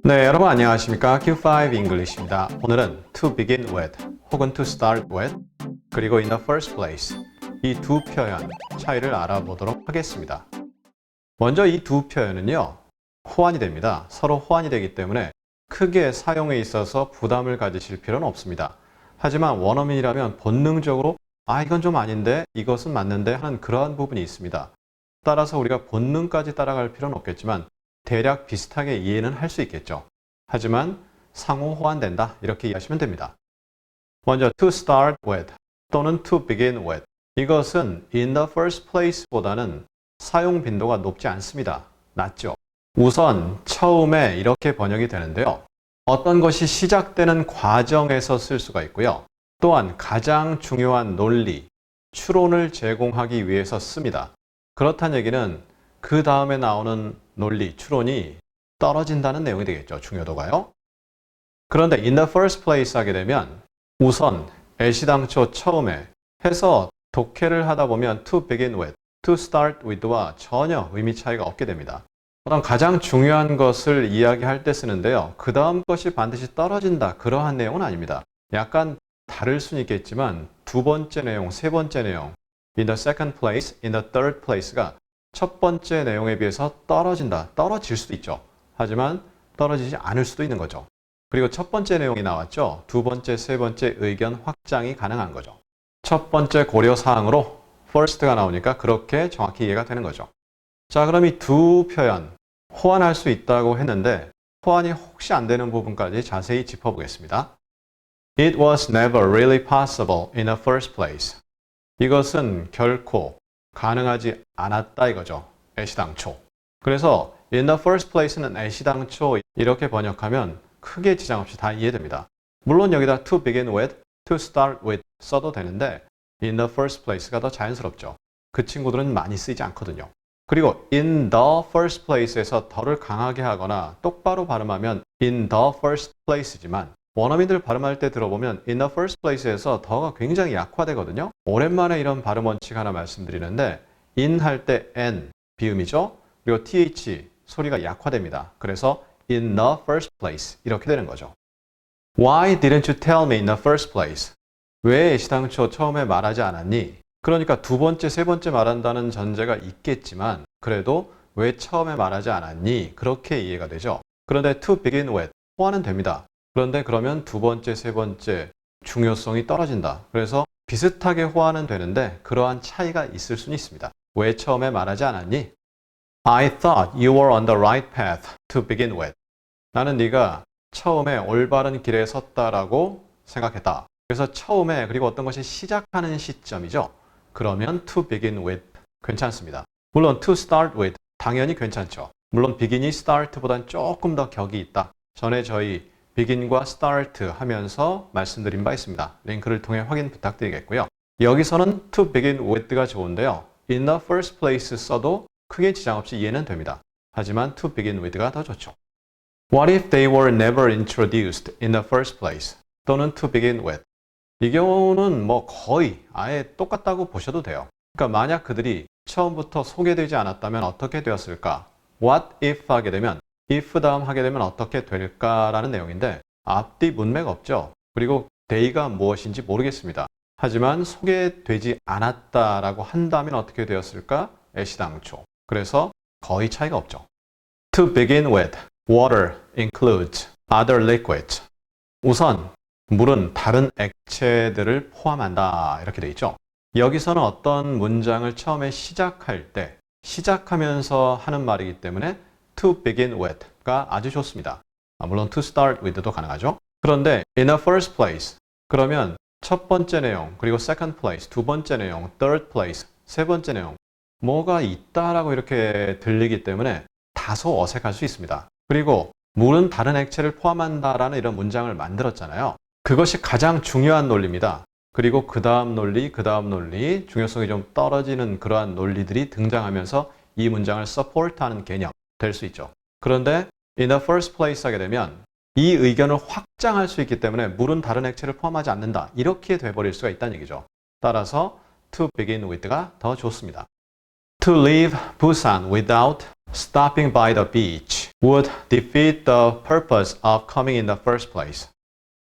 네, 여러분 안녕하십니까? Q5 English입니다. 오늘은 to begin with 혹은 to start with 그리고 in the first place 이 두 표현 차이를 알아보도록 하겠습니다. 먼저 이 두 표현은요, 호환이 됩니다. 서로 호환이 되기 때문에 크게 사용에 있어서 부담을 가지실 필요는 없습니다. 하지만 원어민이라면 본능적으로 이건 좀 아닌데 이것은 맞는데 하는 그러한 부분이 있습니다. 따라서 우리가 본능까지 따라갈 필요는 없겠지만 대략 비슷하게 이해는 할 수 있겠죠. 하지만 상호 호환된다 이렇게 이해하시면 됩니다. 먼저 to start with 또는 to begin with 이것은 in the first place 보다는 사용 빈도가 높지 않습니다. 낮죠. 우선 처음에 이렇게 번역이 되는데요. 어떤 것이 시작되는 과정에서 쓸 수가 있고요. 또한 가장 중요한 논리, 추론을 제공하기 위해서 씁니다. 그렇다는 얘기는 그 다음에 나오는 논리, 추론이 떨어진다는 내용이 되겠죠. 중요도가요. 그런데 in the first place 하게 되면 우선 애시당초 처음에 해서 독해를 하다 보면 to begin with, to start with와 전혀 의미 차이가 없게 됩니다. 어떤 가장 중요한 것을 이야기할 때 쓰는데요. 그 다음 것이 반드시 떨어진다. 그러한 내용은 아닙니다. 약간 다를 수는 있겠지만 두 번째 내용, 세 번째 내용 in the second place, in the third place가 첫 번째 내용에 비해서 떨어진다. 떨어질 수도 있죠. 하지만 떨어지지 않을 수도 있는 거죠. 그리고 첫 번째 내용이 나왔죠. 두 번째, 세 번째 의견 확장이 가능한 거죠. 첫 번째 고려사항으로 first가 나오니까 그렇게 정확히 이해가 되는 거죠. 자, 그럼 이 두 표현 호환할 수 있다고 했는데 호환이 혹시 안 되는 부분까지 자세히 짚어보겠습니다. It was never really possible in the first place. 이것은 결코 가능하지 않았다 이거죠. 애시당초. 그래서 in the first place는 애시당초 이렇게 번역하면 크게 지장 없이 다 이해됩니다. 물론 여기다 to begin with, to start with 써도 되는데 in the first place가 더 자연스럽죠. 그 친구들은 많이 쓰이지 않거든요. 그리고 in the first place에서 더를 강하게 하거나 똑바로 발음하면 in the first place지만 원어민들 발음할 때 들어보면 in the first place에서 더가 굉장히 약화되거든요. 오랜만에 이런 발음 원칙 하나 말씀드리는데 in 할 때 n 비음이죠. 그리고 th 소리가 약화됩니다. 그래서 in the first place 이렇게 되는 거죠. Why didn't you tell me in the first place? 왜 애시당초 처음에 말하지 않았니? 그러니까 두 번째, 세 번째 말한다는 전제가 있겠지만 그래도 왜 처음에 말하지 않았니? 그렇게 이해가 되죠. 그런데 to begin with 호환은 됩니다. 그런데 그러면 두 번째, 세 번째 중요성이 떨어진다. 그래서 비슷하게 호환은 되는데 그러한 차이가 있을 수는 있습니다. 왜 처음에 말하지 않았니? I thought you were on the right path to begin with. 나는 네가 처음에 올바른 길에 섰다라고 생각했다. 그래서 처음에 그리고 어떤 것이 시작하는 시점이죠. 그러면 to begin with 괜찮습니다. 물론 to start with 당연히 괜찮죠. 물론 begin이 start보다는 조금 더 격이 있다. 전에 저희 begin과 start 하면서 말씀드린 바 있습니다. 링크를 통해 확인 부탁드리겠고요. 여기서는 to begin with가 좋은데요. in the first place 써도 크게 지장 없이 이해는 됩니다. 하지만 to begin with가 더 좋죠. What if they were never introduced in the first place? 또는 to begin with. 이 경우는 뭐 거의 아예 똑같다고 보셔도 돼요. 그러니까 만약 그들이 처음부터 소개되지 않았다면 어떻게 되었을까? What if 하게 되면 if 다음 하게 되면 어떻게 될까라는 내용인데 앞뒤 문맥 없죠. 그리고 they가 무엇인지 모르겠습니다. 하지만 소개되지 않았다라고 한다면 어떻게 되었을까? 애시당초. 그래서 거의 차이가 없죠. To begin with, water includes other liquids. 우선 물은 다른 액체들을 포함한다 이렇게 돼 있죠. 여기서는 어떤 문장을 처음에 시작할 때 시작하면서 하는 말이기 때문에 to begin with가 아주 좋습니다. 물론 to start with도 가능하죠. 그런데 in the first place 그러면 첫 번째 내용 그리고 second place 두 번째 내용 third place 세 번째 내용 뭐가 있다라고 이렇게 들리기 때문에 다소 어색할 수 있습니다. 그리고 물은 다른 액체를 포함한다라는 이런 문장을 만들었잖아요. 그것이 가장 중요한 논리입니다. 그리고 그 다음 논리, 중요성이 좀 떨어지는 그러한 논리들이 등장하면서 이 문장을 support하는 개념 될 수 있죠. 그런데 in the first place 하게 되면 이 의견을 확장할 수 있기 때문에 물은 다른 액체를 포함하지 않는다. 이렇게 돼버릴 수가 있다는 얘기죠. 따라서 to begin with가 더 좋습니다. To leave Busan without stopping by the beach would defeat the purpose of coming in the first place.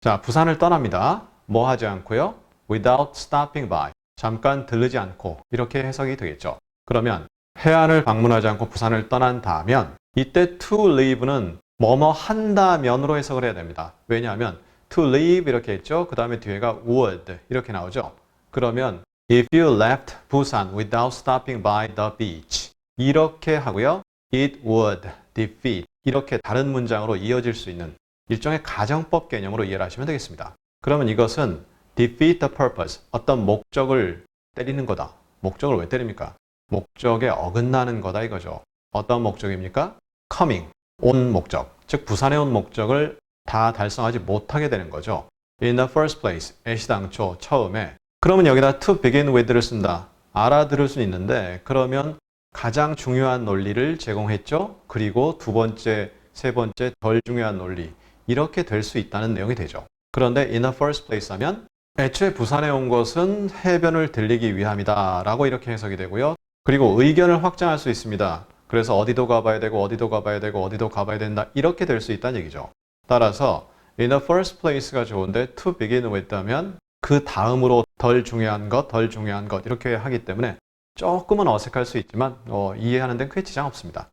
자, 부산을 떠납니다. 뭐 하지 않고요? Without stopping by. 잠깐 들르지 않고 이렇게 해석이 되겠죠. 그러면 해안을 방문하지 않고 부산을 떠난다면 이때 to leave는 뭐뭐 한다면으로 해석을 해야 됩니다. 왜냐하면 to leave 이렇게 했죠. 그 다음에 뒤에가 would 이렇게 나오죠. 그러면 if you left Busan without stopping by the beach 이렇게 하고요. It would defeat 이렇게 다른 문장으로 이어질 수 있는 일종의 가정법 개념으로 이해를 하시면 되겠습니다. 그러면 이것은 defeat the purpose 어떤 목적을 때리는 거다. 목적을 왜 때립니까? 목적에 어긋나는 거다 이거죠. 어떤 목적입니까? coming, 온 목적, 즉 부산에 온 목적을 다 달성하지 못하게 되는 거죠. In the first place, 애시당초, 처음에. 그러면 여기다 to begin with를 쓴다. 알아들을 수는 있는데 그러면 가장 중요한 논리를 제공했죠. 그리고 두 번째, 세 번째 덜 중요한 논리 이렇게 될 수 있다는 내용이 되죠. 그런데 in the first place 하면 애초에 부산에 온 것은 해변을 들리기 위함이다 라고 이렇게 해석이 되고요. 그리고 의견을 확장할 수 있습니다. 그래서 어디도 가봐야 되고 어디도 가봐야 되고 어디도 가봐야 된다 이렇게 될 수 있다는 얘기죠. 따라서 in the first place가 좋은데 to begin with 하면 그 다음으로 덜 중요한 것 이렇게 하기 때문에 조금은 어색할 수 있지만 이해하는 데는 크게 지장 없습니다.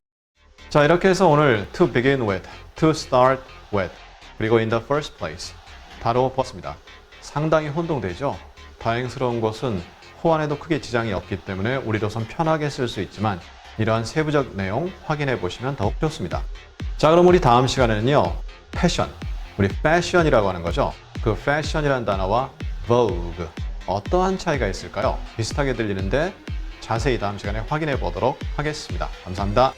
자, 이렇게 해서 오늘 to begin with, to start with, 그리고 in the first place 다뤄봤습니다. 상당히 혼동되죠? 다행스러운 것은 호환에도 크게 지장이 없기 때문에 우리로선 편하게 쓸 수 있지만 이러한 세부적 내용 확인해 보시면 더욱 좋습니다. 자, 그럼 우리 다음 시간에는요. 패션, 우리 fashion이라고 하는 거죠. 그 fashion이라는 단어와 vogue 어떠한 차이가 있을까요? 비슷하게 들리는데 자세히 다음 시간에 확인해 보도록 하겠습니다. 감사합니다.